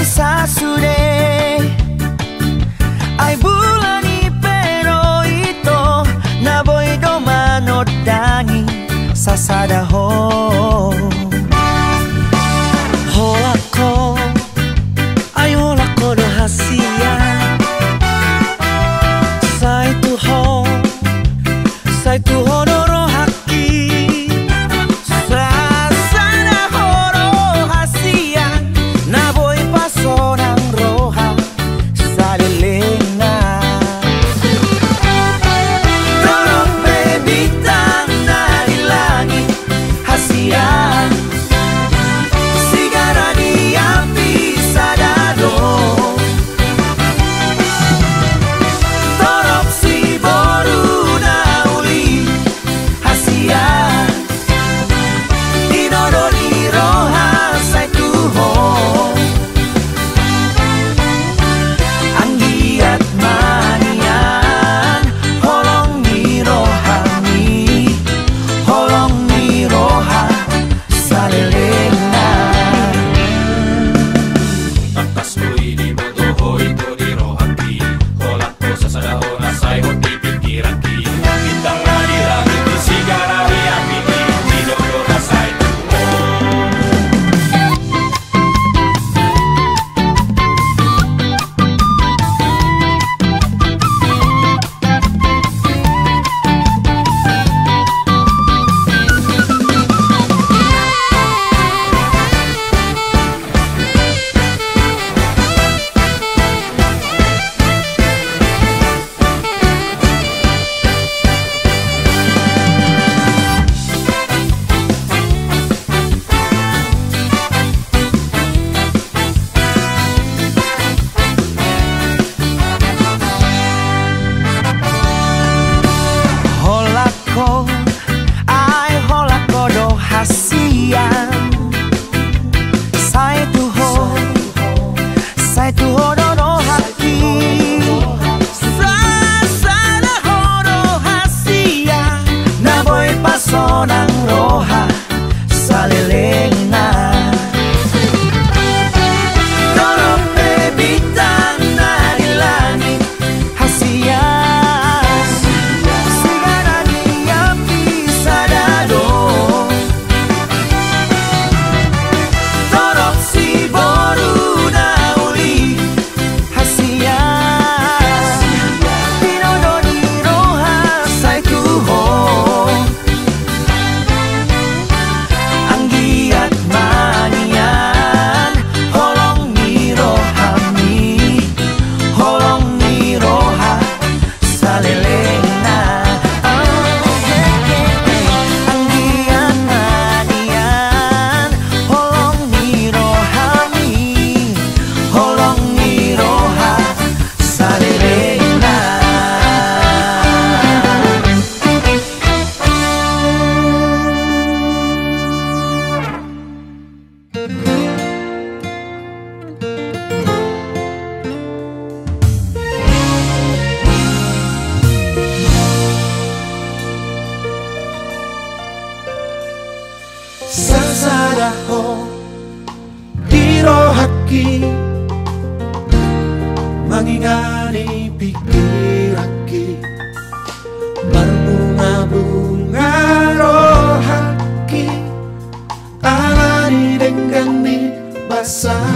さすれai bulani pero ito naboy domano dangi sasada ho holako ai holako rahasia sai tu ho doro haki sasada ho rahasia naboy pasonang roha salilena dorong bebitang dari langit hasian sigara di api sadado dorong si boru nauli hasian dinodoni roha sai tuho anggiat manian holong ni roha salelena Takas ui di bodoh itu di rohaki Holak ko sa sadao na say ho di pikiraki Bintang na di langit di sigara di api di dodo na say tuho holako do hasian sai tu ho doro haki sasada ho do hasia naboy pasonang roha salilena dorong bebitang dari langit hasian sigara di api sadado dorong si boru nauli hasian dinodoni roha sai tuho anggiat manian holong ni roha salelena anggiat manian holong ni roha salelena sasada ho dirohaki mangingani pikiraki berbunga-bunga rohaki alani dengan ni basah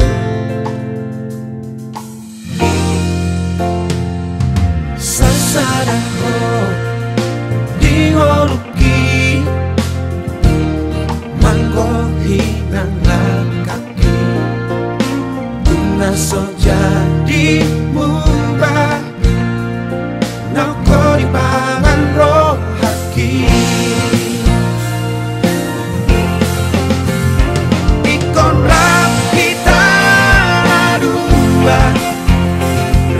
sasada ho diholuki manggohi nang kaki tuna so jadi mubah nako di pangan rohaki ikon kita dua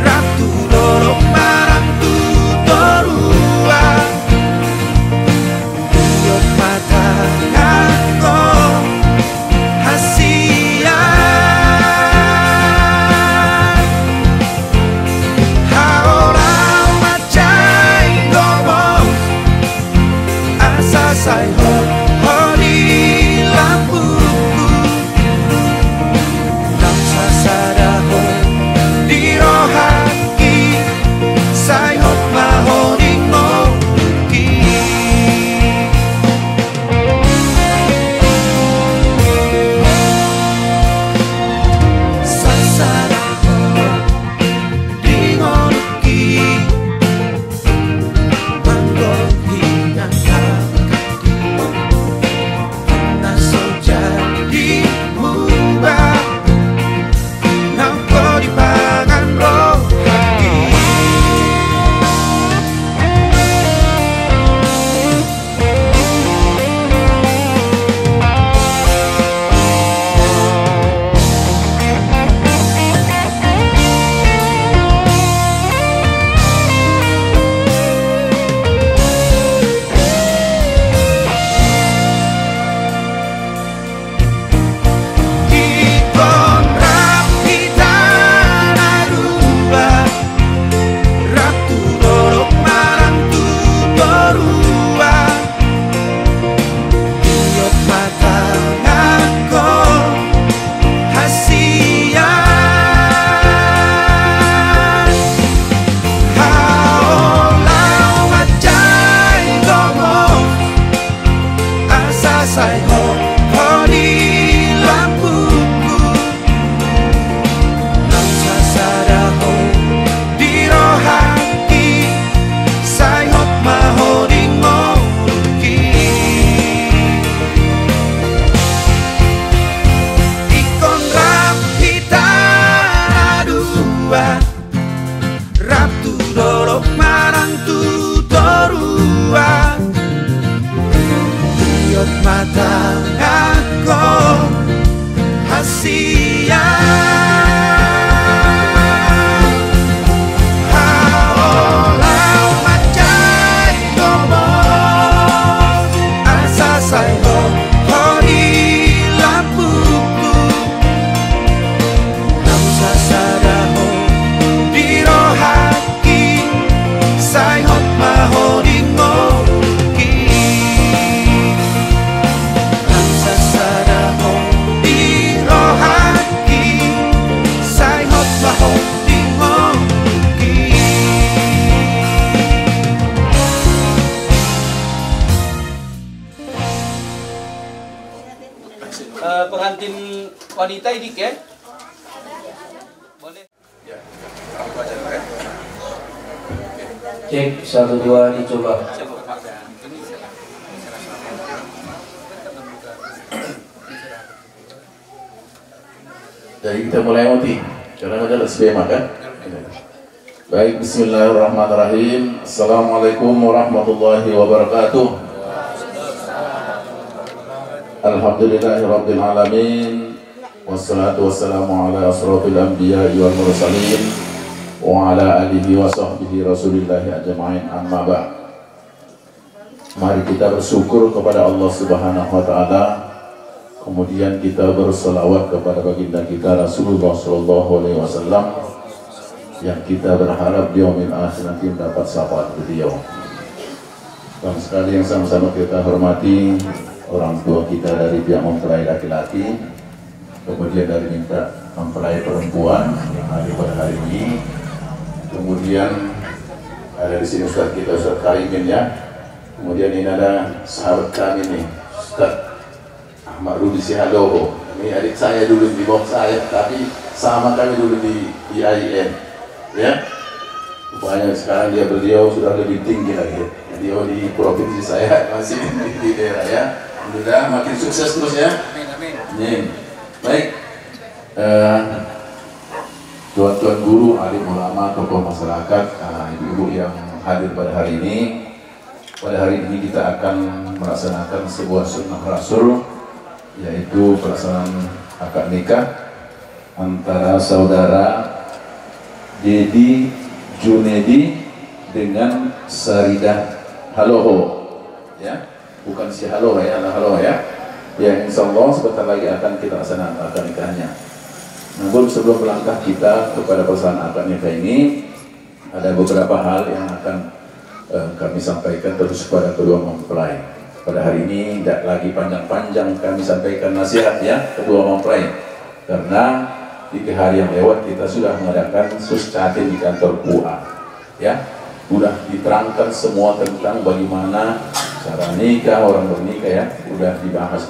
ratu dorong marang tu torua yot mata kako hasia haora macai gobo asa sai ho di lampu nam sasada pengantin wanita ini ya? Boleh. Ya, aku aja ya. Cek 1 2 dicoba. Jadi kita mulai mati. Karena ada sebelum makan. Baik, bismillahirrahmanirrahim. Assalamualaikum warahmatullahi wabarakatuh. Alhamdulillahirabbil alamin. Wassalatu wassalamu ala asrofil anbiya'i wal mursalin wa ala alihi wa sahbihi rasulillahi ajma'in, amma ba'd. Mari kita bersyukur kepada Allah Subhanahu wa taala. Kemudian kita berselawat kepada baginda kita Rasulullah sallallahu alaihi wasallam yang kita berharap di yaumil akhir nanti mendapat syafaat beliau. Dan sekali yang sama-sama kita hormati orang tua kita dari pihak mempelai laki-laki, kemudian dari minta mempelai perempuan yang hadir pada hari ini, kemudian ada di sini Ustaz kita Ustaz Karimin ya, kemudian ini ada sahabat kami nih Ustaz Ahmad Rudi Sihadoho. Ini adik saya dulu di bawah saya, tapi sama kami dulu di IAIN ya. Rupanya sekarang beliau sudah lebih tinggi lagi. Beliau di provinsi, saya masih di daerah ya. Alhamdulillah makin sukses terus ya. Amin amin. Nih, baik. Tuan-tuan guru, alim ulama, tokoh masyarakat, ibu-ibu yang hadir pada hari ini. Pada hari ini kita akan melaksanakan sebuah sunnah Rasul, yaitu pelaksanaan akad nikah antara saudara Dedi Junedi dengan Saridah Haloho ya, bukan si Halo ya, Halo ya. Ya, insya Allah sebentar lagi akan kita laksanakan akad nikahnya. Namun sebelum melangkah kita kepada pelaksanaan akad nikah ini, ada beberapa hal yang akan kami sampaikan terus kepada kedua mempelai. Pada hari ini tidak lagi panjang-panjang kami sampaikan nasihat ya kedua mempelai, karena 3 hari yang lewat kita sudah mengadakan suscatin di kantor PUA ya, sudah diterangkan semua tentang bagaimana cara nikah, orang bernikah ya, sudah dibahas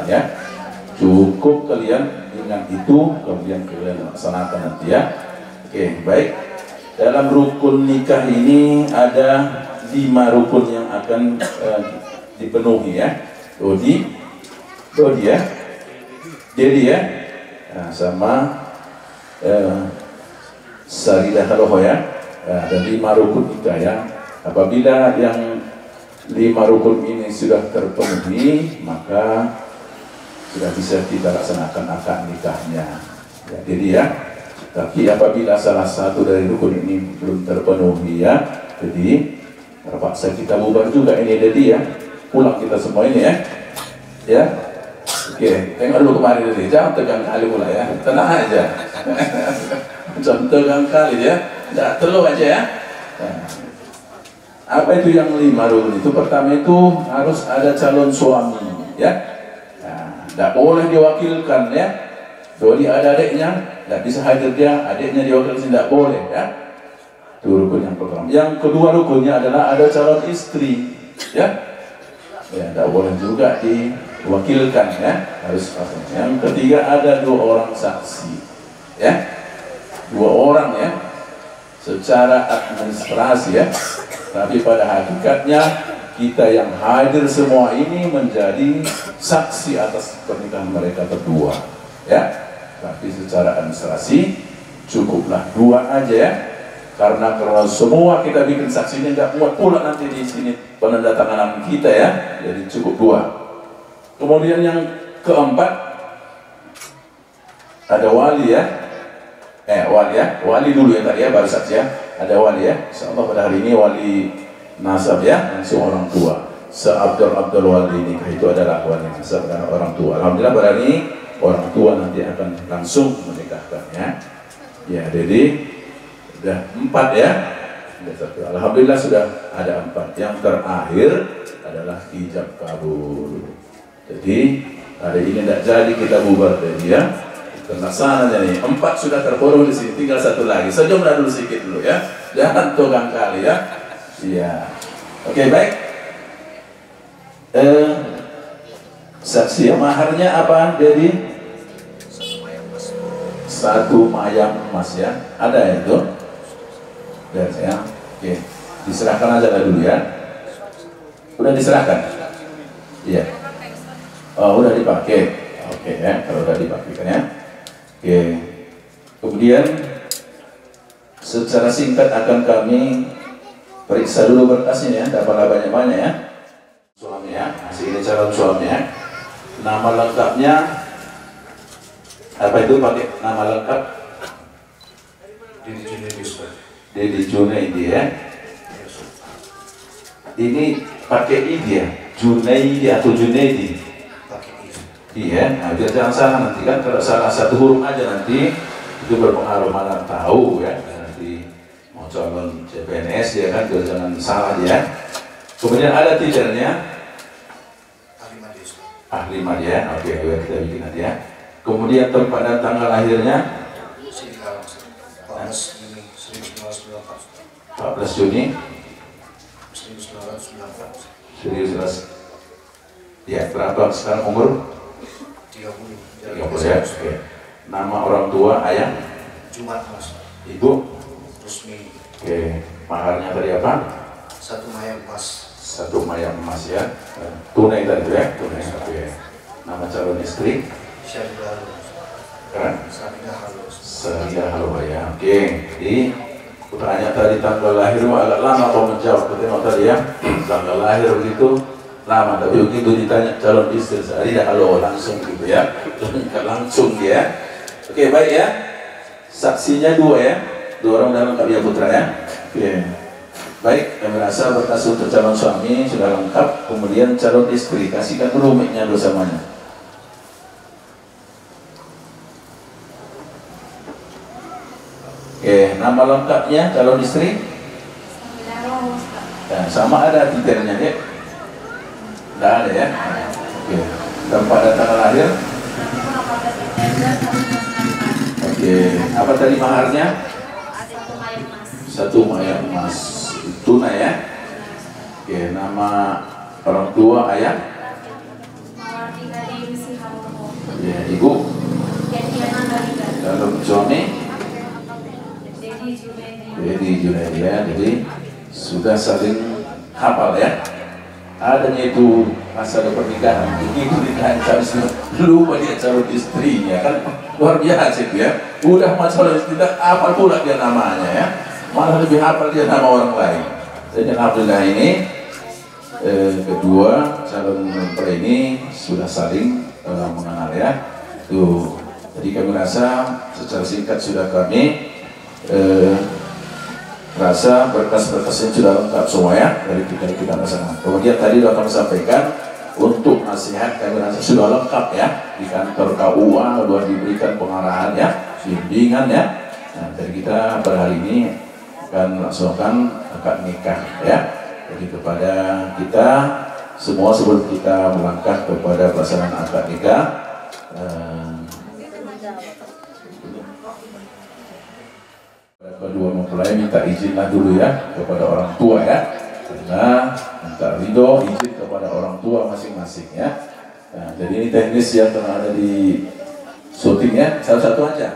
ya. Cukup kalian ingat itu, kemudian kalian laksanakan nanti ya. Oke, baik. Dalam rukun nikah ini ada 5 rukun yang akan dipenuhi ya. Dodi ya, Dedi ya, nah, sama Saridah Haloho ya. Nah, dan 5 rukun nikah ya. Apabila yang 5 rukun ini sudah terpenuhi, maka sudah bisa kita laksanakan akad nikahnya ya, Dedi ya. Tapi apabila salah satu dari rukun ini belum terpenuhi ya, jadi terpaksa kita bubar juga ini Dedi ya. Pulang kita semua ini ya. Ya. Oke, tengok dulu kemarin Dedi, jangan tegang kali pula ya. Tenang aja. Jangan tegang kali ya. Tidak terlalu aja ya. Nah, apa itu yang 5 rukun itu? Pertama itu harus ada calon suami ya. Nah, tidak boleh diwakilkan ya. Jadi ada adiknya, tidak bisa hadir dia, adiknya diwakilkan, tidak boleh ya. Itu rukun yang pertama. Yang kedua rukunnya adalah ada calon istri ya. Ya, tidak boleh juga diwakilkan ya, harus pasang. Yang ketiga ada 2 orang saksi ya, 2 orang ya, secara administrasi ya, tapi pada hakikatnya kita yang hadir semua ini menjadi saksi atas pernikahan mereka berdua ya. Tapi secara administrasi cukuplah 2 aja ya, karena kalau semua kita bikin saksinya nggak muat pula nanti di sini penandatanganan kita ya, jadi cukup 2. Kemudian yang keempat ada wali ya, wali dulu ya tadi ya, baru saksi ya, ada wali ya. Insyaallah pada hari ini wali nasab ya, langsung orang tua. Abdul wali nikah itu adalah wali nasab dan orang tua. Alhamdulillah pada hari ini orang tua nanti akan langsung menikahkan ya. Ya, jadi sudah 4 ya. Alhamdulillah sudah ada 4. Yang terakhir adalah ijab kabul. Jadi hari ini tidak jadi kita bubar tadi ya. Terlaksananya nih 4 sudah terpenuhi di sini, tinggal 1 lagi. Sejumlah dulu sedikit dulu ya. Jangan tegang kali ya. Iya. Oke, baik. Saksi maharnya apa? Jadi satu mayang emas ya. Ada ya itu? Lihat ya. Oke, diserahkan aja lah dulu ya. Udah diserahkan? Iya. Oh, udah dipakai. Oke ya, kalau udah dipakai kan ya. Oke. Kemudian secara singkat akan kami periksa dulu berkasnya ya, dapatlah banyak-banyak ya. Suami ya, masih ini calon suami ya. Nama lengkapnya apa itu, pakai nama lengkap? Dedi Junaidi, Ustaz. Dedi Junaidi ya. Ini pakai I ya, Junaidi atau Junaidi? Pakai I. Iya, nah biar jangan salah nanti kan, kalau salah satu huruf aja nanti itu berpengaruh, mana tahu ya. Nanti mau calon CPNS ya kan, biar jangan salah ya. Kemudian ada titelnya Ahli Madi, Ustaz. ahli media, oke, kita bikin nanti ya. Kemudian tempat dan tanggal lahirnya Sini Kalang, Ustaz. 14 Juni 1994. 14 Juni 1994. 19. Ya, berapa sekarang umur? 30. 30 ya, oke. Nama orang tua, ayah, Jumat, Mas. ibu, Rusmi. oke. Maharnya tadi apa? 1 mayang emas. 1 mayang emas ya. Tunai tadi ya, tunai, oke. Nama calon istri, Syaridah Halo. kan? Syaridah Halo. Sedia halo ya, oke. Jadi pertanyaan tadi tanggal lahir agak lama kau menjawab, tengok tadi ya. Tanggal lahir begitu lama, tapi begitu ditanya calon istri Sedia halo langsung gitu ya. Langsung dia. Oke, baik ya. Saksinya 2 ya, 2 orang dalam Kak Bia Putra ya. Oke. Baik, kami rasa berkas untuk calon suami sudah lengkap. Kemudian calon istri, kasihkan dulu mic-nya dulu samanya. Oke, nama lengkapnya calon istri? Ya, sama ada titelnya ya? Tidak ada ya? Oke, tempat dan tanggal lahir? Oke, apa tadi maharnya? 1 mayang emas. Tunai ya? Oke, nama orang tua, ayah? Ya, ibu? Calon suami? Dedi Junaidi ya, jadi sudah saling hafal ya. Adanya itu masa pernikahan, itu nikahan calon istri, lupa dia calon istrinya kan, luar biasa itu ya. Udah masalah istri, tidak hafal pula dia namanya ya, malah lebih hafal dia nama orang lain. Jadi alhamdulillah ini kedua calon mempelai ini sudah saling mengenal ya. Tuh, jadi kami rasa secara singkat sudah kami rasa berkas-berkasnya sudah lengkap semua ya dari kita rasakan. Kemudian tadi sudah kami sampaikan untuk nasihat kami rasa sudah lengkap ya di kantor KUA, sudah diberikan pengarahan ya, bimbingan ya. Nah, dari kita pada hari ini akan melaksanakan akad nikah ya. Jadi kepada kita semua sebelum kita melangkah kepada pelaksanaan akad nikah, kedua mempelai minta izinlah dulu ya kepada orang tua ya, karena minta ridho izin kepada orang tua masing-masing ya. Nah, jadi ini teknis yang telah ada di syuting ya, satu-satu aja.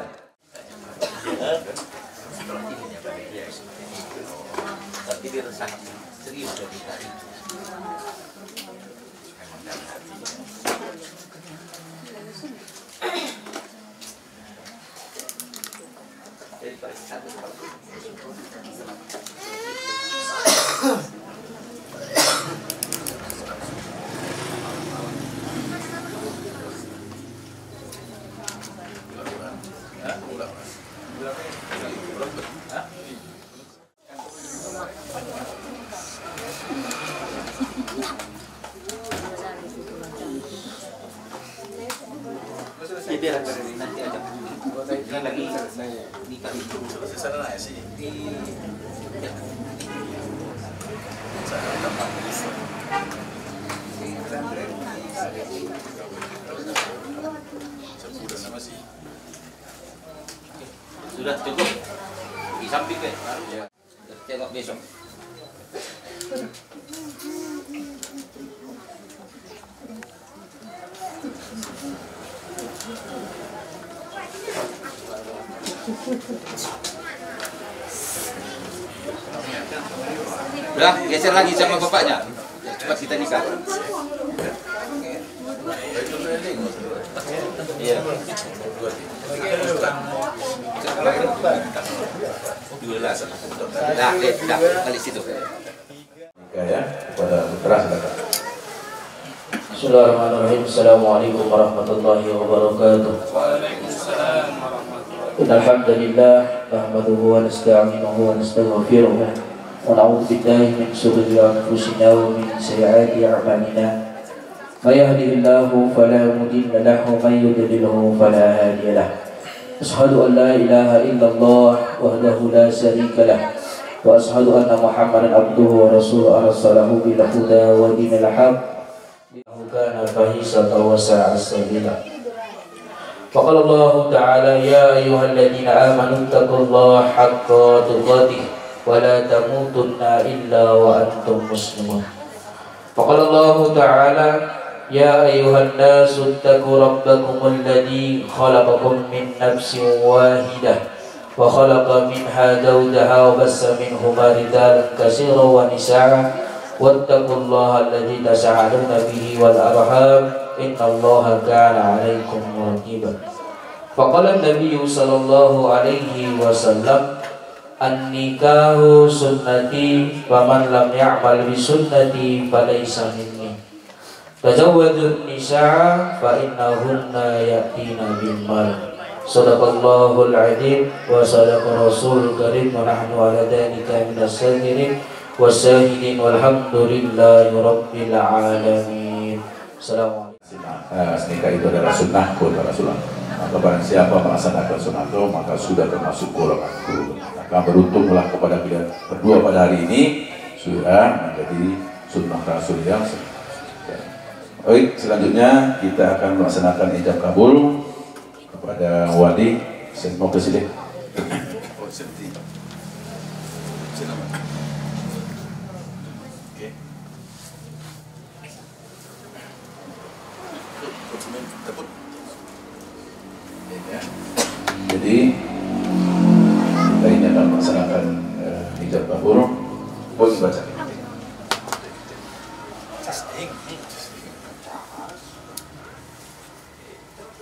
Biar nanti ada lagi nikah itu Sana ya sini. sudah cukup di samping deh, tengok besok. Udah, geser lagi sama bapaknya. Cepat kita nikah. Iya. Nah, balik situ. Ya, kepada putra silakan. Bismillahirrahmanirrahim. Assalamualaikum warahmatullahi wabarakatuh. Waalaikumsalam. Innal hamdalillah nahmaduhu wa nasta'inuhu wa nastaghfiruh wa na'udzu billahi min shururi anfusina wa min sayyiati a'malina. May yahdihillahu fala mudilla lahu wa may yudlilhu fala hadiya lahu. Asyhadu an la ilaha illallah wahdahu la syarika lah wa asyhadu anna Muhammadan abduhu wa rasuluhu arsalahu bil huda wa dinil haqq kana fahisatan wa sa'a sabila. Faqala Allah Ta'ala ya ayyuhalladzina amanu taqullaha haqqa tuqatih wa la tamutunna illa wa antum muslimun. Faqala Allah Ta'ala ya ayyuhan nasu ittaqu rabbakumul ladzi khalaqakum min nafsin wahidah wa khalaqa minha zawjaha wa bassa minhuma rijalan katsiran wa nisaa'a wattaqullaha alladzi tasaaluna bihi wal arham innallaha kana 'alaikum raqiba. Faqala an-nabiy sallallahu alaihi wasallam an-nikahu sunnati wa man lam ya'mal bi sunnati falaysa minni. Tazawwadun nisaa fa innahunna ya'tina bil mal. Sadaqallahul 'adzim wa sadaqa rasulul karim wa nahnu 'ala dzalika minas sabirin wasyahidin walhamdulillahi rabbil alamin. Assalamualaikum. Nikah itu adalah sunnah kota Rasulullah. Maka barang siapa melaksanakan sunnah itu maka sudah termasuk golonganku. Maka beruntunglah kepada kalian berdua pada hari ini sudah menjadi sunnah Rasul yang sempurna. Baik, selanjutnya kita akan melaksanakan ijab kabul kepada wali. Saya mau ke sini. Oh, sini. Jadi kita ini akan melaksanakan ijab kabul. Boleh baca.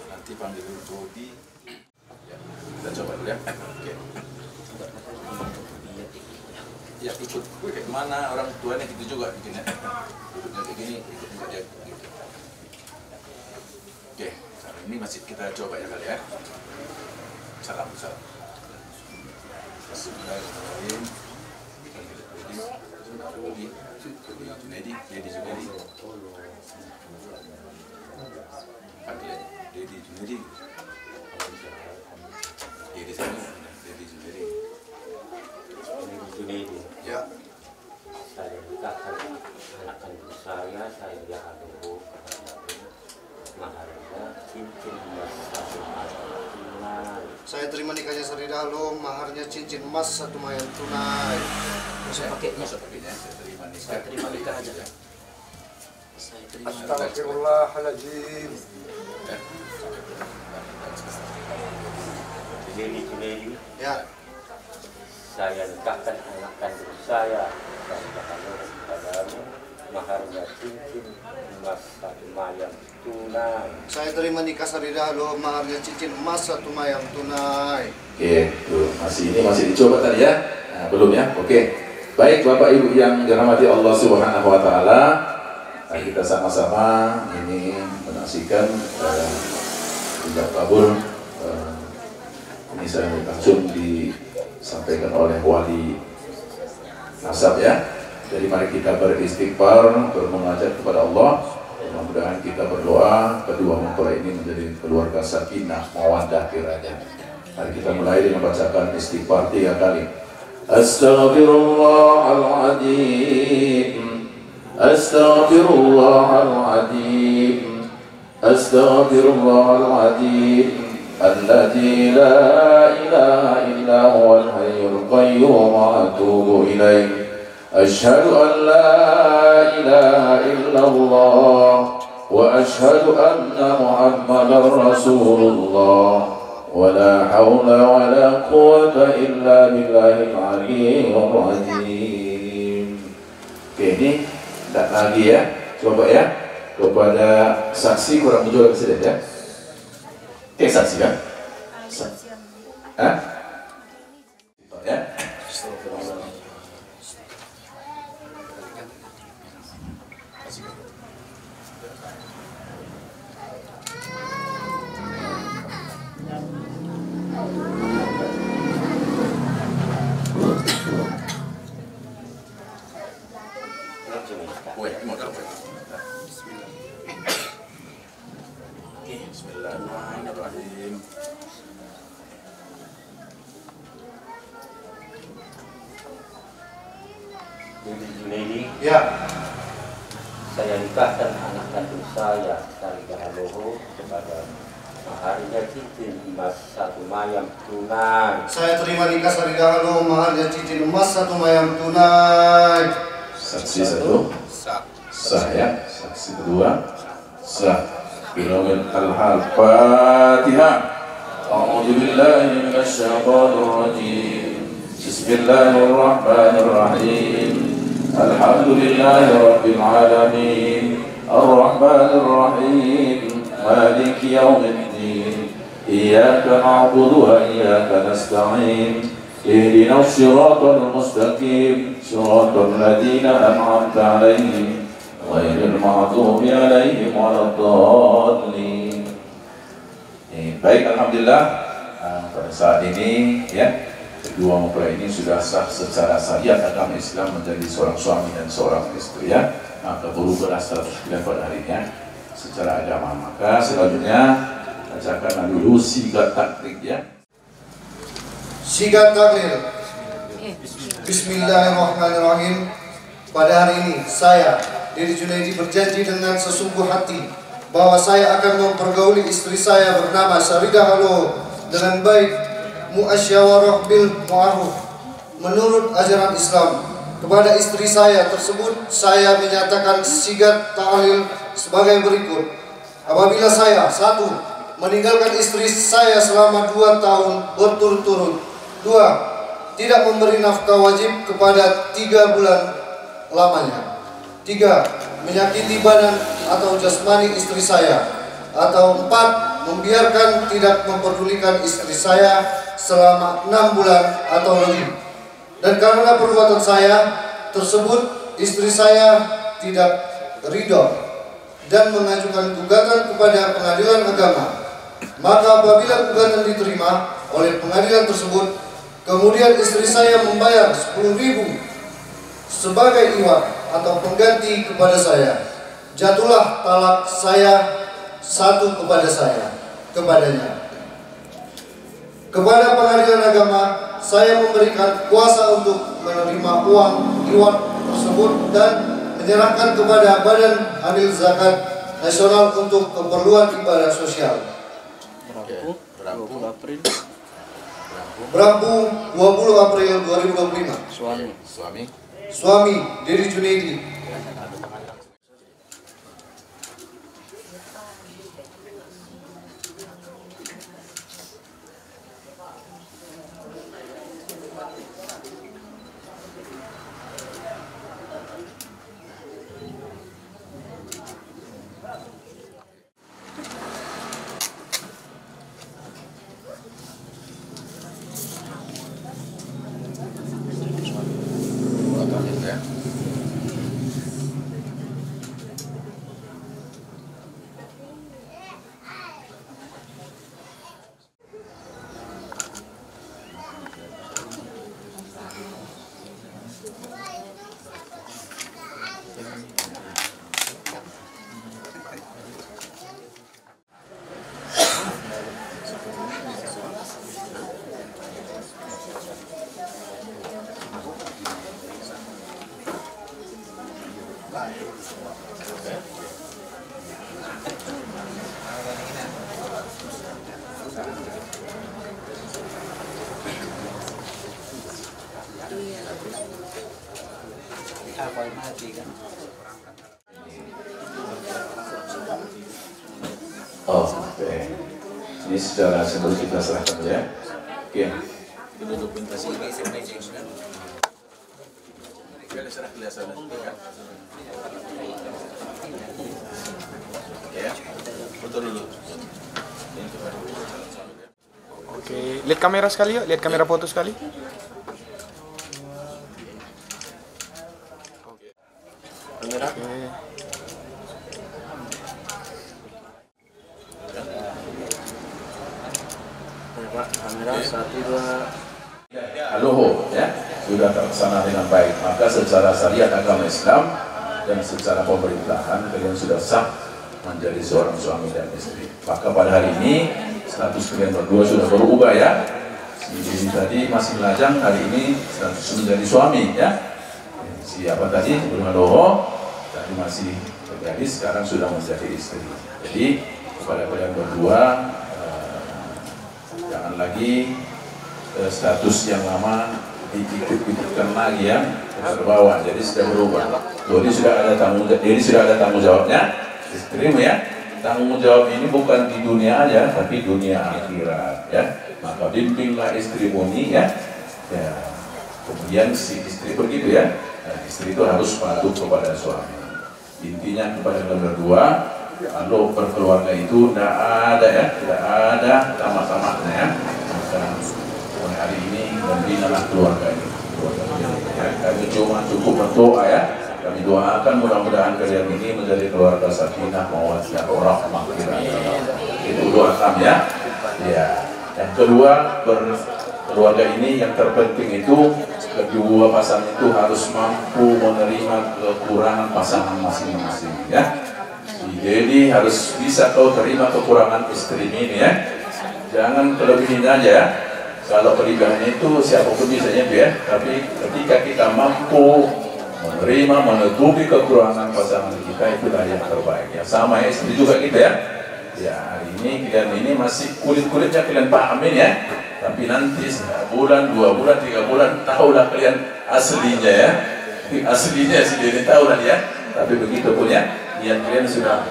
Nanti panggil Bodi. Ya, kita coba dulu ya. Oke. Ya ikut kayak mana orang tuanya gitu juga bikinnya. Duduknya kayak gini, ikutin saja. Gitu. Oke, ini masih kita coba ya kali ya. Salam. Bismillahirrahmanirrahim. Dedi Junedi. Panggil Dedi Junedi. Di sana Dedi Junedi. Ya. Saya nikahkan anak kandung saya lihat dulu maharnya cincin emas 1 mayang tunai. Saya terima nikahnya Sari Dahlu, maharnya cincin emas 1 mayang tunai. Saya terima nikah. Saya terima nikah aja. Saya terima. Astagfirullahaladzim. Jadi Ya. saya nikahkan anak kandung saya padamu maharnya cincin emas 1 mayang tunai. Saya terima nikah Sari Dahlu, maharnya cincin emas 1 mayang tunai. Oke, tuh ini masih dicoba tadi ya? Nah, belum ya? Oke. Baik Bapak Ibu yang dirahmati Allah Subhanahu wa taala, kita sama-sama ini menyaksikan ijab kabul. Ini saya langsung disampaikan oleh wali nasab ya. Jadi mari kita beristighfar, bermunajat kepada Allah. Mudah-mudahan kita berdoa kedua mempelai ini menjadi keluarga sakinah mawaddah kiranya. Mari kita mulai dengan bacakan istighfar 3 kali. Astaghfirullahaladzim, Astaghfirullahaladzim, Astaghfirullahaladzim, alladzi la ilaha illa huwal hayyul qayyum wa atubu ilaih. Asyhadu an la ilaha illallah wa asyhadu anna Muhammadar Rasulullah. ولا حول ولا قوة إلا بالله العلي العظيم. Oke, ini tidak lagi ya, coba ya, kepada saksi kurang menjual presiden ya. Saksi kan? Hah? Ya. Bismillahirrahmanirrahim. Bibi Junaidi, Ya, saya nikahkan anak kandung saya dari Gahaloho kepada maharnya cincin emas 1 mayam tunai. saya terima nikah Sari Dahalo maharnya cincin emas 1 mayam tunai. Saksi 1 sah ya. Saksi kedua sah. Al-Fatihah. A'udzu billahi minasy syaithanir rajim. Bismillahirrahmanirrahim. Alhamdulillahi rabbil alamin. Ar-Rahmanir Rahim. Maliki yaumiddin. Iyyaka na'budu wa iyyaka nasta'in. Ihdinas siratal mustaqim. Siratal ladzina an'amta 'alaihim ghairil maghdubi 'alaihim waladdallin. Baik, alhamdulillah pada saat ini ya kedua mempelai ini sudah sah secara syariat agama Islam menjadi seorang suami dan seorang istri ya. Maka berubahlah status kalian pada harinya secara agama. Maka selanjutnya bacakan dulu sigat taklid ya. Sigat taklid. Bismillahirrahmanirrahim. Pada hari ini saya, Diri Junaidi, berjanji dengan sesungguh hati bahwa saya akan mempergauli istri saya bernama Syarida Halo dengan baik, muasyawarah bil ma'ruf, menurut ajaran Islam. Kepada istri saya tersebut saya menyatakan sigat ta'lil sebagai berikut. Apabila saya 1. meninggalkan istri saya selama 2 tahun berturut-turut. 2. tidak memberi nafkah wajib kepada 3 bulan lamanya. 3. menyakiti badan atau jasmani istri saya. Atau 4. membiarkan tidak memperdulikan istri saya selama 6 bulan atau lebih. Dan karena perbuatan saya tersebut istri saya tidak ridho dan mengajukan gugatan kepada pengadilan agama. Maka apabila gugatan diterima oleh pengadilan tersebut, kemudian istri saya membayar 10.000 sebagai iwat atau pengganti kepada saya, jatuhlah talak saya 1 kepadanya. Kepada pengadilan agama, saya memberikan kuasa untuk menerima uang iwat tersebut dan menyerahkan kepada Badan Amil Zakat Nasional untuk keperluan ibadah sosial. Berlaku 20 April 2025. Suami Diri Junaidi. Ini secara simbol kita serahkan ya. Oke. Kita dokumentasi ini sebenarnya. Ya, foto dulu. Oke, lihat kamera sekali ya, lihat kamera foto sekali. Kamera. Oke. Pak, kamera 1, 2. Aloho ya sudah terlaksana dengan baik, maka secara syariat agama Islam dan secara pemerintahan kalian sudah sah menjadi seorang suami dan istri. Maka pada hari ini status kalian berdua sudah berubah ya. Jadi tadi masih lajang, hari ini status menjadi suami ya. Siapa tadi belum aloho, tadi masih terjadi, sekarang sudah menjadi istri. Jadi kepada kalian berdua jangan lagi status yang lama diikut-ikutkan lagi ya, terbawa, jadi sudah berubah. Jadi sudah ada tanggung jawabnya, istrimu ya. Tanggung jawab ini bukan di dunia aja, tapi dunia akhirat ya. Maka bimbinglah istrimu ini ya. Kemudian si istri begitu ya. Nah, istri itu harus patuh kepada suami. Intinya kepada kalian berdua, kalau berkeluarga itu tidak ada ya, tidak ada sama-samanya ya. Maka hari ini membinalah keluarga ini. Kami cuma cukup berdoa ya. Kami doakan mudah-mudahan kalian ini menjadi keluarga sakinah, mawaddah, warahmah. Itu doa kami ya. Ya. Yang kedua, berkeluarga ini yang terpenting itu kedua pasangan itu harus mampu menerima kekurangan pasangan masing-masing ya. Jadi harus bisa kau terima kekurangan istri ini ya. Jangan kelebihin aja ya. Kalau kelebihannya itu siapapun bisanya ya. Tapi ketika kita mampu menerima, menutupi kekurangan pasangan kita, itulah yang terbaik ya. Sama ya, istri juga gitu ya. Ya hari ini kalian ini masih kulit-kulitnya kalian pahamin ya. Tapi nanti 1 bulan, 2 bulan, 3 bulan, tahulah kalian aslinya ya. Aslinya sendiri tahulah ya. Tapi begitu pun ya, niat kalian sudah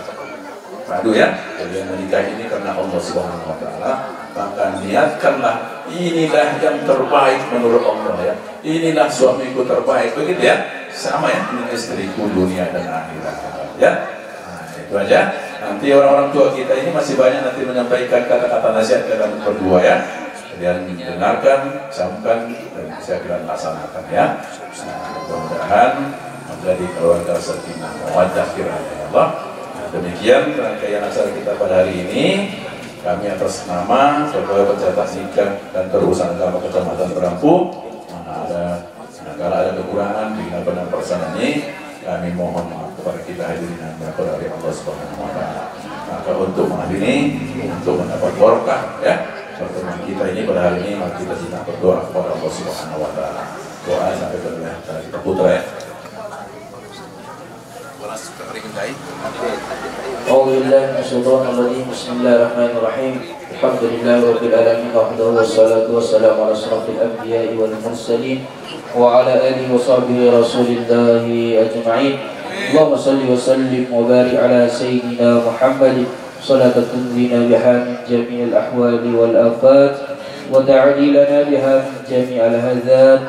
padu ya. Kalian menikah ini karena Allah Subhanahu wa taala, maka niatkanlah inilah yang terbaik menurut Allah ya. Inilah suamiku terbaik, begitu ya. Sama ya dengan istriku dunia dan akhirat ya. Nah, itu aja. Nanti orang-orang tua kita ini masih banyak nanti menyampaikan kata-kata nasihat kalian berdua ya. Kalian dengarkan, camkan, dan bisa kalian laksanakan ya. Nah, mudah-mudahan menjadi keluarga sakinah mawaddah kiranya Allah. Nah, demikian rangkaian acara kita pada hari ini. Kami atas nama Pegawai Pencatat Nikah dan Perurusan Agama Kecamatan Berampu, kalau ada kekurangan di benar perasaan ini, kami mohon maaf kepada kita hadirin yang berkah dari Allah Subhanahu wa taala. Maka untuk menghadiri, untuk mendapat berkah ya pertemuan kita ini pada hari ini, mari kita sedang berdoa kepada Allah Subhanahu wa taala. Doa sampai kepada kita putra ya. Bismillahirrahmanirrahim. Alhamdulillahirabbil wahdahu wassalatu wassalamu ala asyrafil anbiya'i wal mursalin wa ala alihi wa sahbihi rasulillahi ajma'in. Allahumma salli wa sallim wa barik ala sayyidina Muhammad salatan tunzina biha min jami'il ahwali wal afat wa ta'dilana biha min jami'il hadat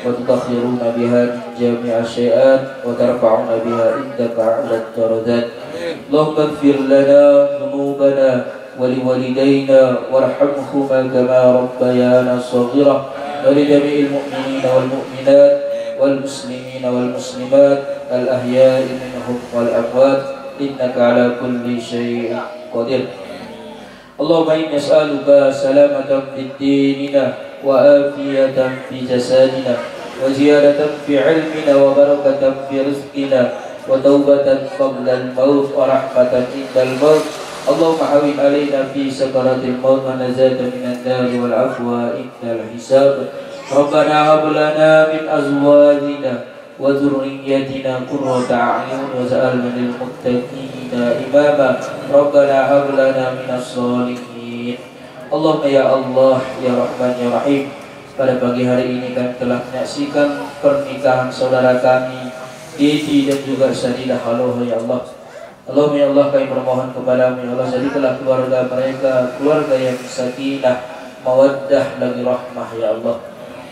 wa tudakhiruna biha min jami'il syai'at wa tarfa'una biha indaka 'ala ad-darajat. Allahumma ighfir lana dhunubana wa liwalidayna warhamhuma kama rabbayana shaghira wa li jami'il mu'minina wal mu'minat wal muslimina wal muslimat al ahya'i minhum wal amwat innaka 'ala kulli syai'in qadir. Allahumma inna nas'aluka salamatan fid dinina wa afiyatan fi jasadina wa ziyadatan fi 'ilmina wa barakatan fi rizqina wa taubatan qabla al-maut wa rahmatan indal maut. Allahumma hawin alaina fi sakaratil maut wa nazata minan nar wal afwa indal hisab. Rabbana hab lana min azwajina wa dhurriyyatina qurrata a'yun waj'alna lil muttaqina imama. Rabbana hab lana minas shalihin. Allahumma ya Allah ya Rahman ya Rahim, pada pagi hari ini kami telah menyaksikan pernikahan saudara kami Didi dan juga Sadidah. Halo ya Allah, Allahumma ya Allah, kami bermohon kepadamu ya Allah, jadikanlah keluarga mereka keluarga yang sakinah, mawaddah lagi rahmah ya Allah.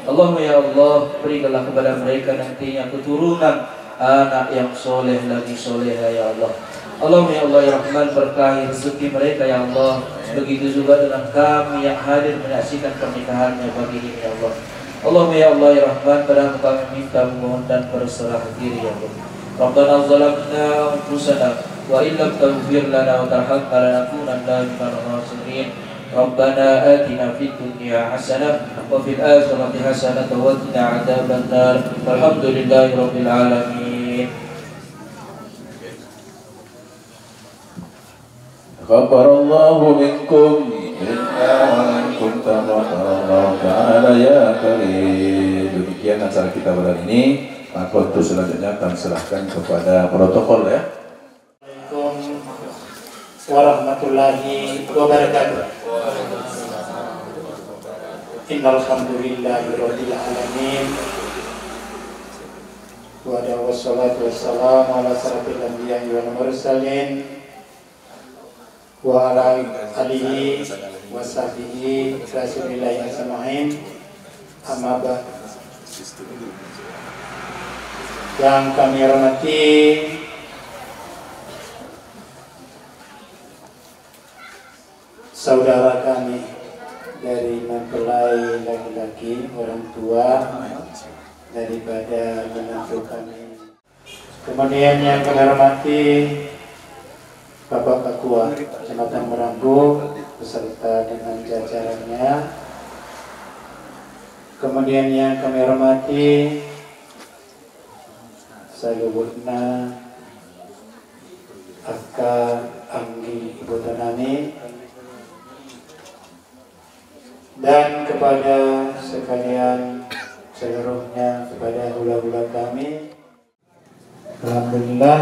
Allahumma ya Allah, berikanlah kepada mereka nantinya keturunan anak yang soleh lagi soleha ya Allah. Allahumma ya Allah ya Rahman, berkahi rezeki mereka ya Allah. Begitu juga dengan kami yang hadir menyaksikan pernikahannya pagi ini ya Allah. Allahumma ya Allah ya Rahman, padamu kami minta memohon dan berserah diri ya Allah. Rabbana zalamna anfusana wa illam taghfir lana wa tarhamna lanakunanna minal khasirin. Rabbana atina fid dunya hasanah wa fil akhirati hasanah wa qina adzabannar. Walhamdulillahi rabbil alamin. Taqabbalallahu minkum inna wa kuntum wa ta'ala ya karim. Demikian acara kita pada ini. Maka untuk selanjutnya kami serahkan kepada protokol ya. Assalamualaikum warahmatullahi wabarakatuh. Innal hamdulillahi rabbil alamin. Wa wassalatu wassalamu ala asyrafil anbiya'i wal mursalin wa ala alihi wa sahbihi rasulillahi ajma'in. Amma ba'd. Yang kami hormati saudara kami dari mempelai laki-laki, orang tua daripada menantu kami. Kemudian yang kami hormati Bapak Ketua Kecamatan Meranggu beserta dengan jajarannya. Kemudian yang kami hormati Saluburna Aka Anggi Ibu Tanani, dan kepada sekalian seluruhnya, kepada hula-hula kami. Alhamdulillah,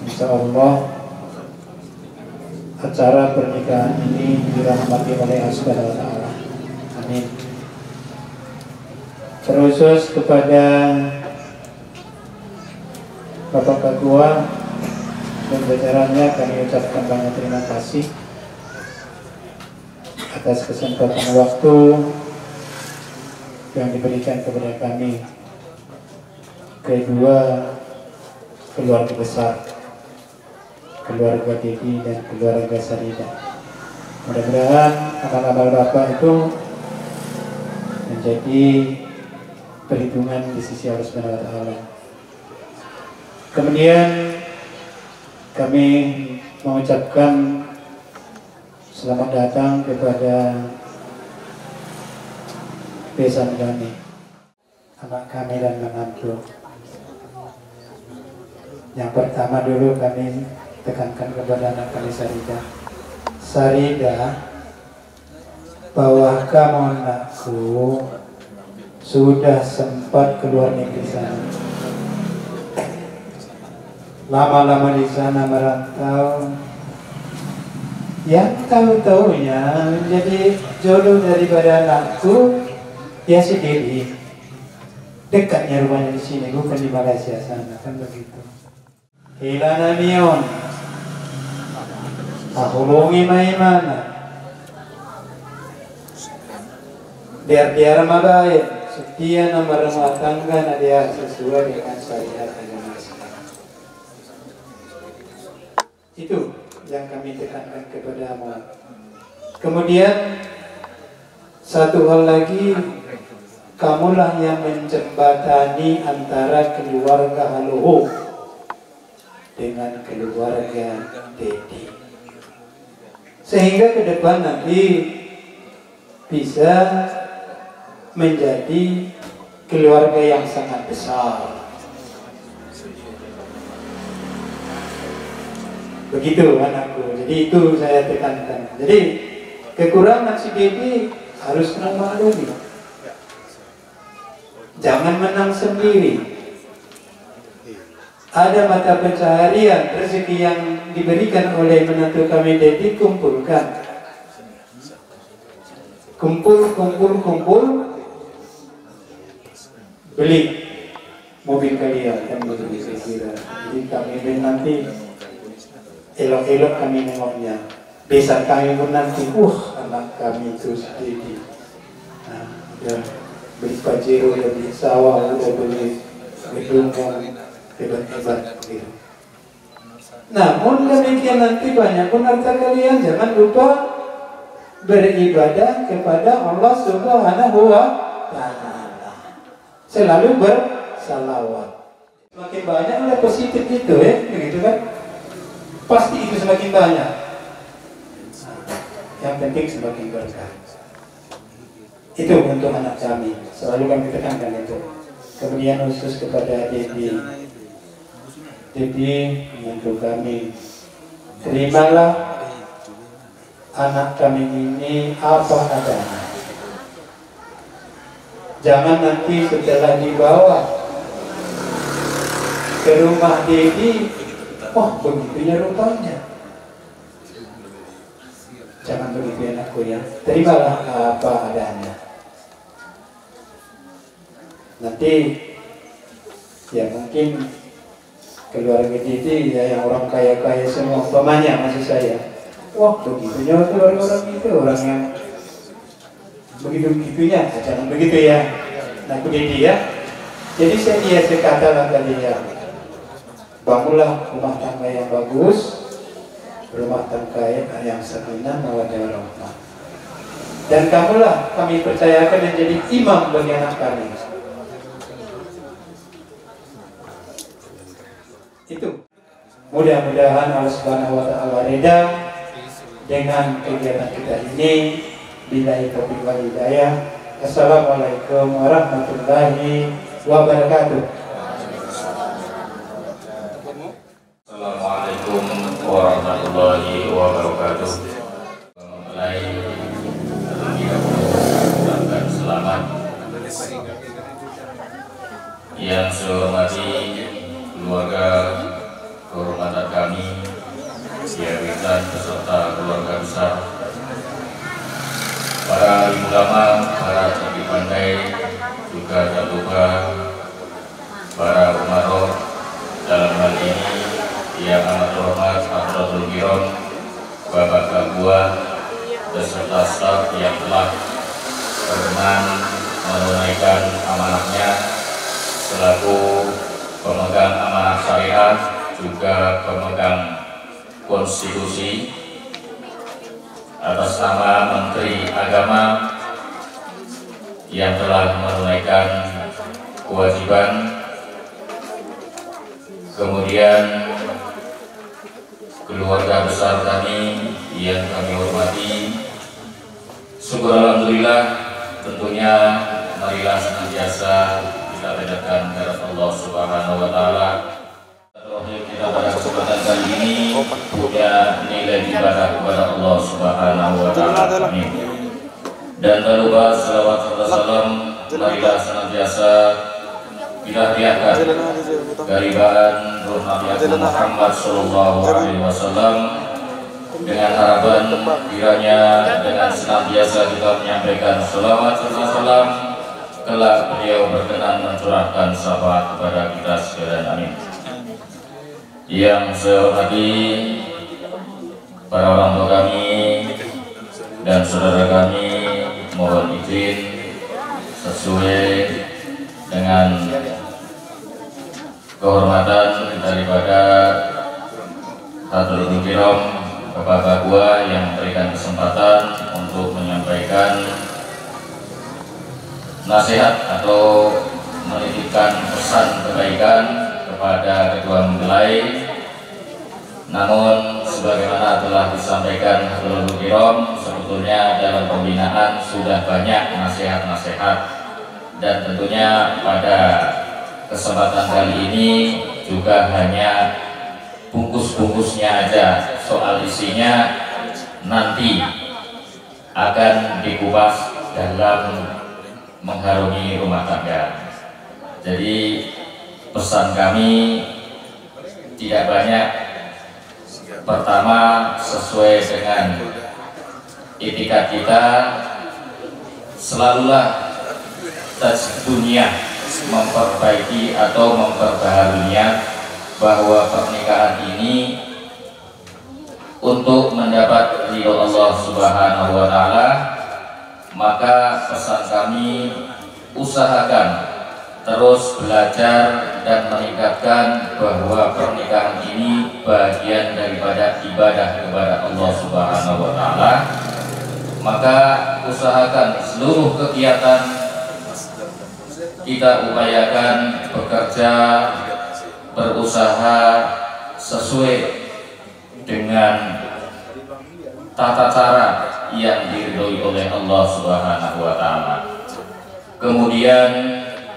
insya Allah acara pernikahan ini dirahmati oleh Allah Subhanahu wa Ta'ala. Amin. Terkhusus kepada Bapak Ketua dan jajarannya kami ucapkan banyak terima kasih atas kesempatan waktu yang diberikan kepada kami. Kedua keluarga besar, keluarga Dedi dan keluarga Sarida. Mudah-mudahan anak-anak Bapak itu menjadi perhitungan di sisi Allah Subhanahu wa Ta'ala. Kemudian kami mengucapkan selamat datang kepada Besan Gani, anak kami dan menantu. Yang pertama dulu kami tekankan kepada anak kami Sarida. Sarida, bahwa kamu anakku sudah sempat keluar negeri sana. Lama-lama di sana merantau, yang tahu-tahunya menjadi jodoh daripada anakku ya sendiri. Dekatnya rumahnya di sini, bukan di Malaysia sana, kan begitu. Hilana mion, ahulungi maimana, biar mabaik, setia nama rumah tangga dia sesuai dengan syariat agama. Itu yang kami tekankan kepadamu. Kemudian satu hal lagi, kamulah yang menjembatani antara keluarga Haluhu dengan keluarga Dedi, sehingga ke depan nanti bisa menjadi keluarga yang sangat besar. Begitu anakku. Jadi itu saya tekankan. Jadi kekurangan si Dedi harus kena maklumi. Jangan menang sendiri. Ada mata pencaharian rezeki yang diberikan oleh menantu kami Dedi, kumpulkan. Kumpul, beli mobil kalian, kan begitu saya kira. Jadi kami nanti elok-elok kami nengoknya. Besar kami pun nanti, anak kami itu sedikit. Nah, udah beli pajero, udah beli sawah, udah beli gedung yang hebat-hebat gitu. Namun demikian nanti banyak pun harta kalian, jangan lupa beribadah kepada Allah Subhanahu wa Ta'ala. Selalu bersalawat. Semakin banyak udah positif itu begitu kan? Pasti itu semakin banyak. Yang penting semakin berkah. Itu untuk anak kami, selalu kami tekankan itu. Kemudian khusus kepada Debbie untuk kami, terimalah anak kami ini apa adanya. Jangan nanti setelah dibawa ke rumah Debbie, begitunya rupanya. Jangan begitu anakku ya. Terimalah apa adanya. Nanti ya mungkin keluarga Didi ya yang orang kaya-kaya semua umpamanya maksud saya. Begitunya keluarga orang itu, orang yang begitu-begitunya. Jangan begitu ya. Anakku Didi ya. Jadi saya katakan tadi ya, bangunlah rumah tangga yang bagus, rumah tangga yang sakinah mawaddah warahmah. Dan kamulah kami percayakan menjadi imam bagi anak kami. Itu. Mudah-mudahan Allah Subhanahu wa Ta'ala reda dengan kegiatan kita ini. Billahi taufiq wal hidayah. Assalamualaikum warahmatullahi wabarakatuh. Assalamualaikum warahmatullahi wabarakatuh. Mulai mengucapkan selamat yang saya hormati keluarga kehormatan kami, Witan beserta keluarga besar, para ulama, para tabib pandai, juga tak lupa para umaroh dalam hal ini yang amat terhormat Hadratul Kiram Bapak Kabua beserta staf yang telah berkenan menunaikan amanahnya selaku pemegang amanah syariat, juga pemegang konstitusi, atas nama Menteri Agama yang telah menunaikan kewajiban. Kemudian keluarga besar kami yang kami hormati, syukur alhamdulillah, tentunya marilah senantiasa kita panjatkan kepada Allah Subhanahu wa Ta'ala. Kita pada kesempatan kali ini punya nilai ibadah kepada Allah Subhanahu wa Ta'ala. Amin. Dan tak lupa salawat serta salam marilah senantiasa kita hadiahkan garibaan Ruh Nabi Muhammad Sallallahu Alaihi Wasallam, dengan harapan kiranya dengan senantiasa kita menyampaikan salawat serta salam, kelak beliau berkenan mencurahkan syafaat kepada kita sekalian. Amin. Yang saya hormati para orang tua kami dan saudara kami, mohon izin sesuai dengan kehormatan daripada Hadratul Kiram Bapak Kabua yang memberikan kesempatan untuk menyampaikan nasihat atau menitipkan pesan kebaikan kepada ketua mempelai. Namun sebagaimana telah disampaikan Hadratul Kiram, sebetulnya dalam pembinaan sudah banyak nasihat-nasihat, dan tentunya pada kesempatan kali ini juga hanya bungkus-bungkusnya aja, soal isinya nanti akan dikupas dalam mengharungi rumah tangga. Jadi pesan kami tidak banyak. Pertama, sesuai dengan etikat kita, selalulah dunia memperbaiki atau memperbaharunya bahwa pernikahan ini untuk mendapat ridho Allah Subhanahu wa taala, maka pesan kami usahakan terus belajar dan meningkatkan bahwa pernikahan ini bagian daripada ibadah kepada Allah Subhanahu wa taala. Maka usahakan seluruh kegiatan kita upayakan bekerja, berusaha sesuai dengan tata cara yang diridhoi oleh Allah Subhanahu wa taala. Kemudian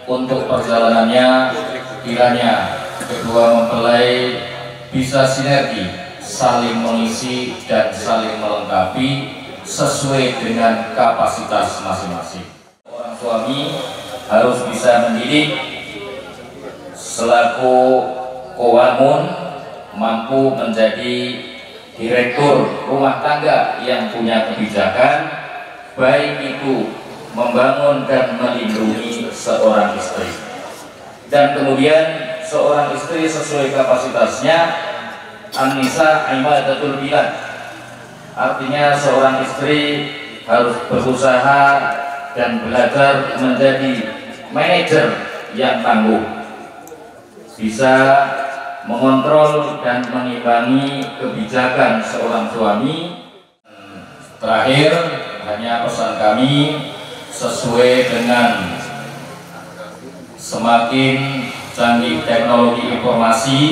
untuk perjalanannya kiranya kedua mempelai bisa sinergi, saling mengisi dan saling melengkapi sesuai dengan kapasitas masing-masing. Orang suami harus bisa mendidik selaku qawamun, mampu menjadi direktur rumah tangga yang punya kebijakan, baik itu membangun dan melindungi seorang istri. Dan kemudian seorang istri sesuai kapasitasnya, an-nisa imadatul bilad. Artinya seorang istri harus berusaha dan belajar menjadi manajer yang tangguh, bisa mengontrol dan mengimbangi kebijakan seorang suami. Terakhir, hanya pesan kami sesuai dengan semakin canggih teknologi informasi,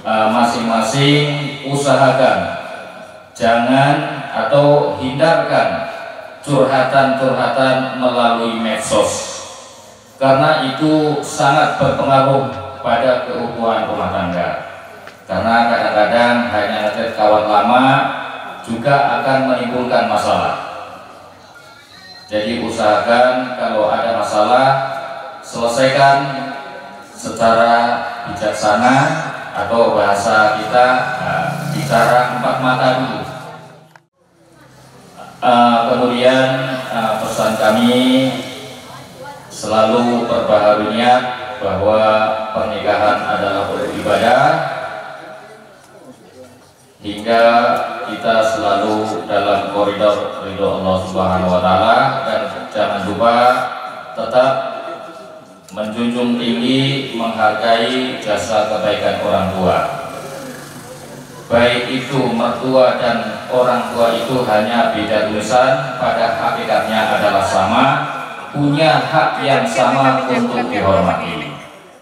masing-masing usahakan jangan atau hindarkan curhatan-curhatan melalui medsos, karena itu sangat berpengaruh pada keutuhan rumah tangga. Karena kadang-kadang hanya ngechat kawan lama juga akan menimbulkan masalah. Jadi usahakan kalau ada masalah selesaikan secara bijaksana, atau bahasa kita bicara empat mata dulu. Kemudian pesan kami selalu perbaharui niat bahwa pernikahan adalah beribadah, hingga kita selalu dalam koridor ridho Allah Subhanahu wa taala, dan jangan lupa tetap menjunjung tinggi menghargai jasa kebaikan orang tua. Baik itu mertua dan orang tua itu hanya beda tulisan, pada hakikatnya adalah sama, punya hak yang sama untuk dihormati.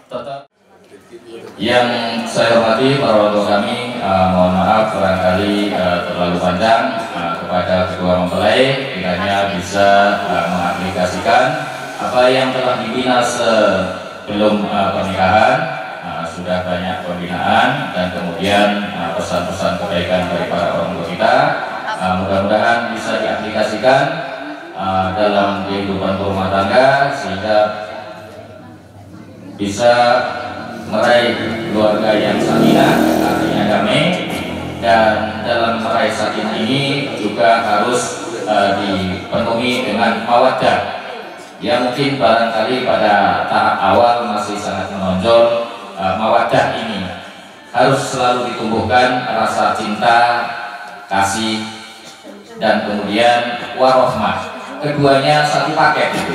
Tetap yang saya hormati para orang tua kami, mohon maaf barangkali terlalu panjang. Kepada kedua mempelai kiranya bisa mengaplikasikan apa yang telah dibina sebelum pernikahan. Sudah banyak pembinaan dan kemudian pesan-pesan kebaikan dari para orang tua kita, mudah-mudahan bisa diaplikasikan dalam kehidupan rumah tangga, sehingga bisa meraih keluarga yang sakinah, artinya damai. Dan dalam meraih sakinah ini juga harus dipenuhi dengan mawaddah. Ya, mungkin barangkali pada tahap awal masih sangat menonjol. Mawaddah ini harus selalu ditumbuhkan, rasa cinta, kasih, dan kemudian warahmah. Keduanya satu paket itu.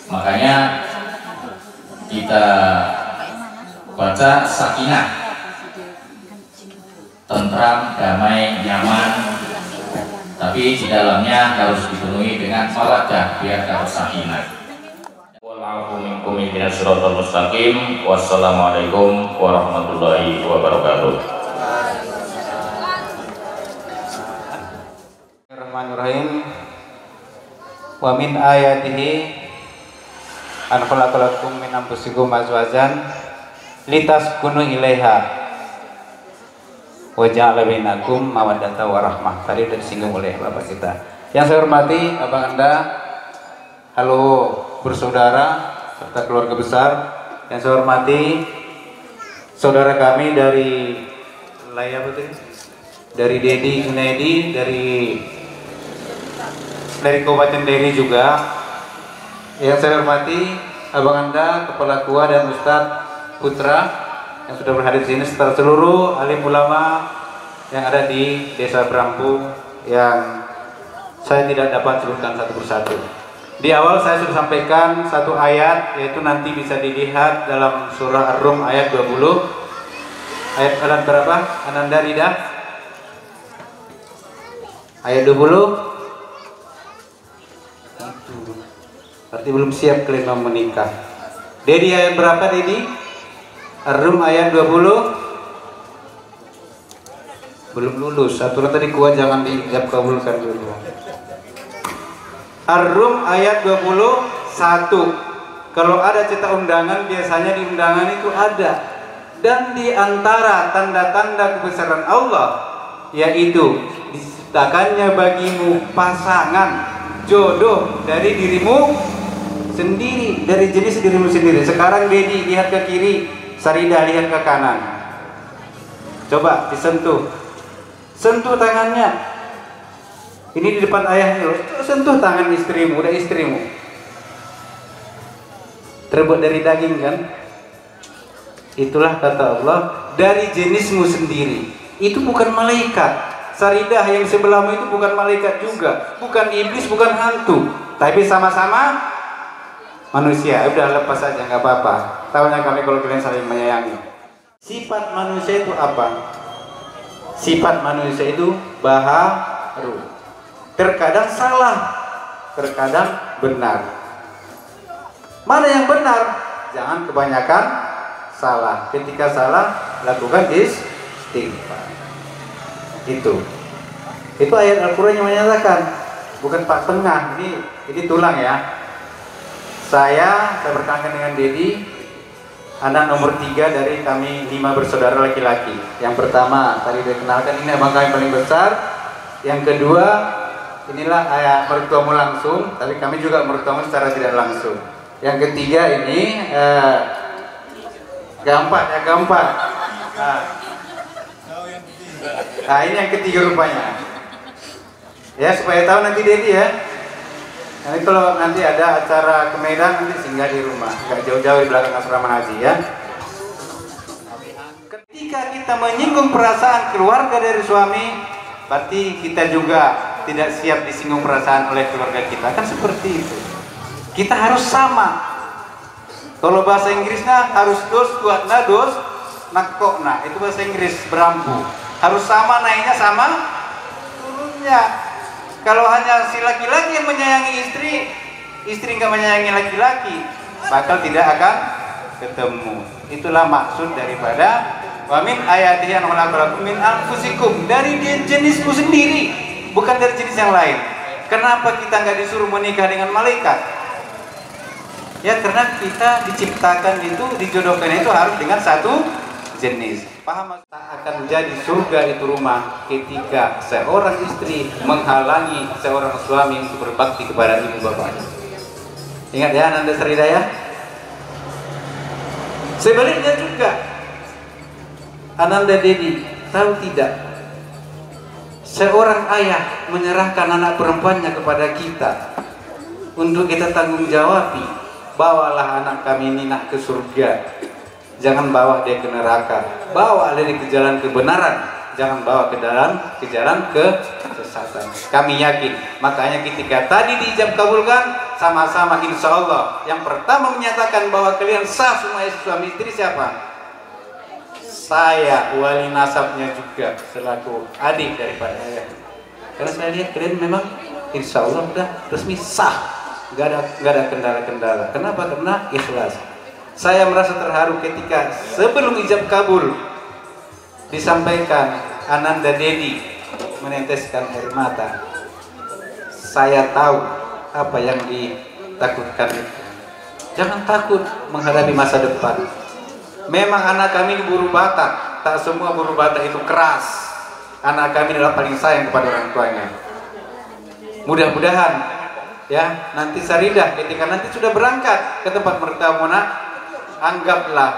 Makanya kita baca sakinah, tentram, damai, nyaman, tapi di dalamnya harus dipenuhi dengan mawaddah biar dapat sakinah. Wassalamualaikum warahmatullahi wabarakatuh. Bismillahirrahmanirrahim. Wa min ayatihi an khalaqalakum min anfusikum azwajan litaskunu ilaiha wa ja'ala bainakum mawaddatan wa rahmah. Tadi sudah disinggung oleh Bapak kita. Yang saya hormati Abang Anda, halo bersaudara serta keluarga besar. Yang saya hormati saudara kami dari dari Dedi Junaidi, dari Kabupaten Deli juga. Yang saya hormati Abang Anda, Kepala KUA dan Ustadz Putra yang sudah berhadir di sini, serta seluruh alim ulama yang ada di Desa Brampu yang saya tidak dapat sebutkan satu persatu. Di awal saya sudah sampaikan satu ayat, yaitu nanti bisa dilihat dalam surah Ar-Rum ayat 20. Ayat berapa? Ananda Rida? Ayat 20. Itu berarti belum siap kalian mau menikah. Dedi ayat berapa, Dedi? Ar-Rum ayat 20. Belum lulus. Aturan tadi kuat jangan diijab kabulkan dulu. Ar-Rum ayat 21. Kalau ada cetak undangan, biasanya di undangan itu ada. Dan di antara tanda-tanda kebesaran Allah, yaitu diciptakannya bagimu pasangan jodoh dari dirimu sendiri, dari jenis dirimu sendiri. Sekarang Dedi lihat ke kiri, Sarida lihat ke kanan. Coba disentuh, sentuh tangannya. Ini di depan ayahnya, sentuh tangan istrimu, udah istrimu. Terbuat dari daging kan? Itulah kata Allah, dari jenismu sendiri. Itu bukan malaikat. Saridah yang sebelahmu itu bukan malaikat juga, bukan iblis, bukan hantu, tapi sama-sama manusia. Udah lepas aja, nggak apa-apa. Tahunya kami kalau kalian saling menyayangi. Sifat manusia itu apa? Sifat manusia itu baharu. Terkadang salah, terkadang benar. Mana yang benar? Jangan kebanyakan salah. Ketika salah, lakukan istighfar. Itu ayat Al-Quran yang menyatakan, bukan Pak Tengah. Ini tulang ya. Saya berkenalkan dengan Dedi, anak nomor 3 dari kami 5 bersaudara laki-laki. Yang pertama tadi dikenalkan, ini abang kami paling besar. Yang kedua, inilah ayah mertuamu langsung, tapi kami juga mertuamu secara tidak langsung. Yang ketiga ini keempat. Nah, ini yang ketiga rupanya. Ya, supaya tahu nanti Dedi ya. Nanti kalau nanti ada acara ke Medan, nanti singgah di rumah, nggak jauh-jauh di belakang asrama haji ya. Ketika kita menyinggung perasaan keluarga dari suami, berarti kita juga tidak siap disinggung perasaan oleh keluarga kita, kan seperti itu. Kita harus sama. Kalau bahasa Inggrisnya harus dos kuatna dos nakokna, itu bahasa Inggris Brampu. Harus sama naiknya sama turunnya. Kalau hanya si laki-laki yang menyayangi istri nggak menyayangi laki-laki, bakal tidak akan ketemu. Itulah maksud daripada wa min ayatihi an khalaqakum min anfusikum, dari jenismu sendiri, bukan dari jenis yang lain. Kenapa kita nggak disuruh menikah dengan malaikat? Ya karena kita diciptakan itu, dijodohkan itu harus dengan satu jenis. Paham? Tak akan menjadi surga itu rumah ketika seorang istri menghalangi seorang suami untuk berbakti kepada ibu bapaknya. Ingat ya, Ananda Sridaya. Sebaliknya juga, Ananda Dedi, tahu tidak? Seorang ayah menyerahkan anak perempuannya kepada kita untuk kita tanggung jawabi. Bawalah anak kami ini nak ke surga. Jangan bawa dia ke neraka. Bawa dia ke jalan kebenaran. Jangan bawa ke jalan kesesatan. Kami yakin. Makanya ketika tadi diijab kabulkan, sama-sama insya Allah. Yang pertama menyatakan bahwa kalian sah semua suami istri siapa? Saya, wali nasabnya juga, selaku adik daripada ayah. Karena saya lihat kalian memang insya Allah sudah resmi sah. Gak ada kendala-kendala. Kenapa? Karena ikhlas. Saya merasa terharu ketika sebelum ijab kabul disampaikan Ananda Dedi meneteskan air mata. Saya tahu apa yang ditakutkan itu. Jangan takut menghadapi masa depan. Memang anak kami buru batak. Tak semua buru batak itu keras. Anak kami adalah paling sayang kepada orang tuanya. Mudah-mudahan ya nanti Saridah ketika nanti sudah berangkat ke tempat mertuamu, anggaplah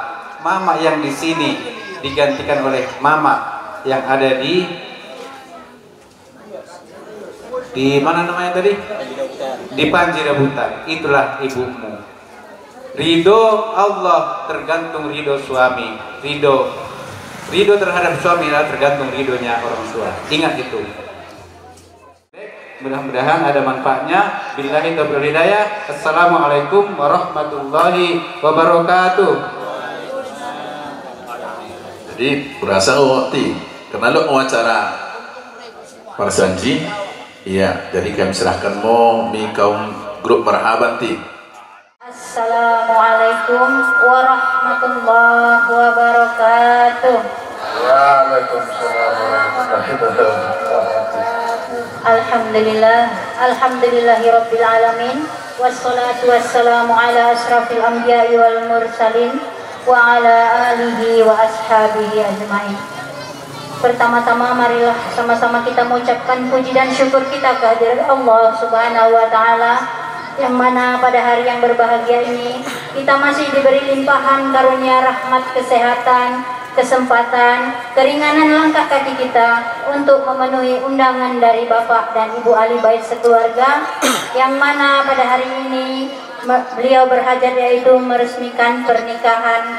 mama yang di sini digantikan oleh mama yang ada di mana namanya tadi? Di Panjirabutan. Itulah ibumu. Ridho Allah tergantung ridho suami, ridho Ridho terhadap suami adalah tergantung ridhonya orang tua. Ingat itu. Mudah-mudahan ada manfaatnya. Billahi taufiq wal hidayah. Assalamualaikum warahmatullahi wabarakatuh. Jadi berasa waktu karena lo mau acara perjanji, iya. Jadi kami serahkan mau mi kaum grup marhaban ti. Assalamualaikum warahmatullahi wabarakatuh. Waalaikumsalam warahmatullahi wabarakatuh. Alhamdulillahirabbil alamin wassalatu wassalamu ala asrafil anbiya'i wal mursalin wa ala alihi wa ashabihi ajmain. Pertama-tama marilah sama-sama kita mengucapkan puji dan syukur kita kehadirat Allah Subhanahu wa taala, yang mana pada hari yang berbahagia ini kita masih diberi limpahan karunia rahmat, kesehatan, kesempatan, keringanan langkah kaki kita untuk memenuhi undangan dari Bapak dan Ibu ahli bait sekeluarga, yang mana pada hari ini beliau berhajat yaitu meresmikan pernikahan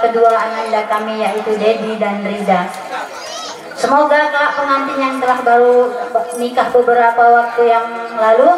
kedua ananda kami, yaitu Dedi dan Rida. Semoga kelak pengantin yang telah baru nikah beberapa waktu yang lalu,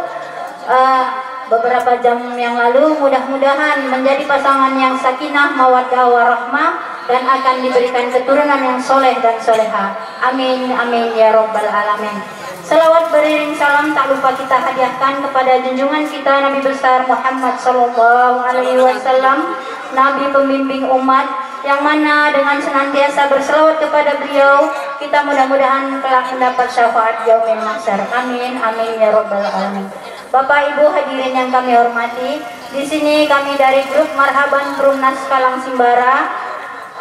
beberapa jam yang lalu, mudah-mudahan menjadi pasangan yang sakinah, mawaddah, warahmah, dan akan diberikan keturunan yang soleh dan soleha. Amin, amin ya robbal alamin. Salawat beriring salam tak lupa kita hadiahkan kepada junjungan kita Nabi besar Muhammad Sallallahu Alaihi Wasallam, Nabi pembimbing umat, yang mana dengan senantiasa berselawat kepada beliau kita mudah-mudahan telah mendapat syafaat yaumil mahsyar. Amin, amin ya robbal alamin. Bapak Ibu hadirin yang kami hormati, di sini kami dari grup Marhaban Perumnas Kalang Simbara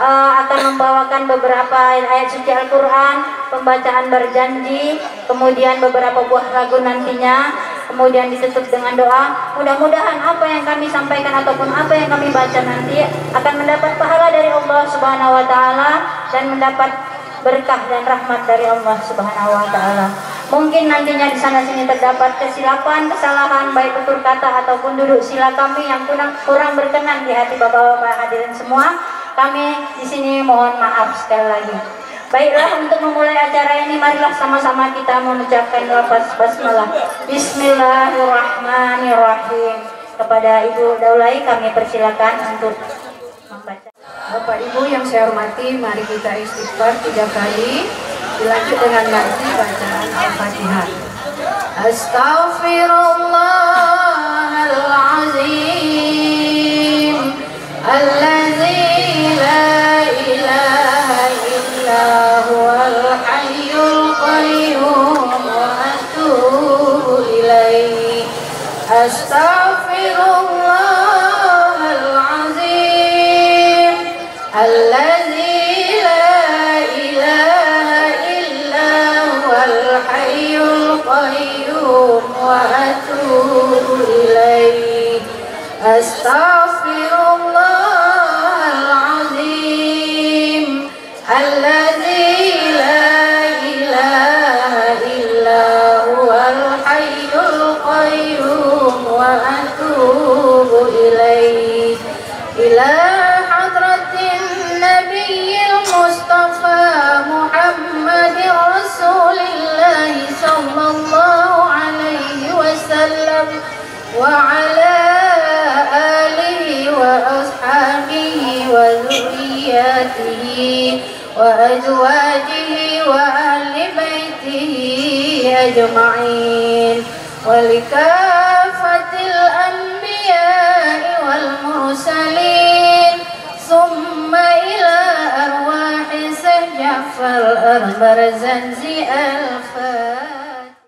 akan membawakan beberapa ayat suci Al-Quran, pembacaan berjanji, kemudian beberapa buah lagu nantinya, kemudian ditutup dengan doa. Mudah-mudahan apa yang kami sampaikan ataupun apa yang kami baca nanti akan mendapat pahala dari Allah Subhanahu wa taala dan mendapat berkah dan rahmat dari Allah Subhanahu wa taala. Mungkin nantinya di sana sini terdapat kesilapan, kesalahan baik tutur kata ataupun duduk sila kami yang kurang berkenan di hati Bapak-bapak hadirin semua. Kami di sini mohon maaf sekali lagi. Baiklah, untuk memulai acara ini marilah sama-sama kita mengucapkan lafaz basmalah. Bismillahirrahmanirrahim. Kepada Ibu Daulay kami persilakan untuk membaca. Bapak Ibu yang saya hormati, mari kita istighfar 3 kali. Dilanjut dengan nanti bacaan Al-Fatihah. Astaghfirullahalazim alladzi la ilaha illa huwal hayyul qayyum wa atubu ilaihi. Astaghfirullahalazim alladzi la ilaha illa huwal hayyul qayyum wa atubu ilaihi. Astaghfirullahalazim alladzi la ilaha illa huwal hayyul qayyum wa atubu ilaihi. Ila hadratin nabiyil mustafa Muhammadin rasulillah sallallahu alaihi wasallam wa ala alihi wa ashabihi wa dhurriyyatihi wa azwajihi wa ahli baitihi ajma'in wa likafatil anbiya'i wal mursalin summa ila arwahi Syekh Ja'far al-Barzanji al-Fatihah.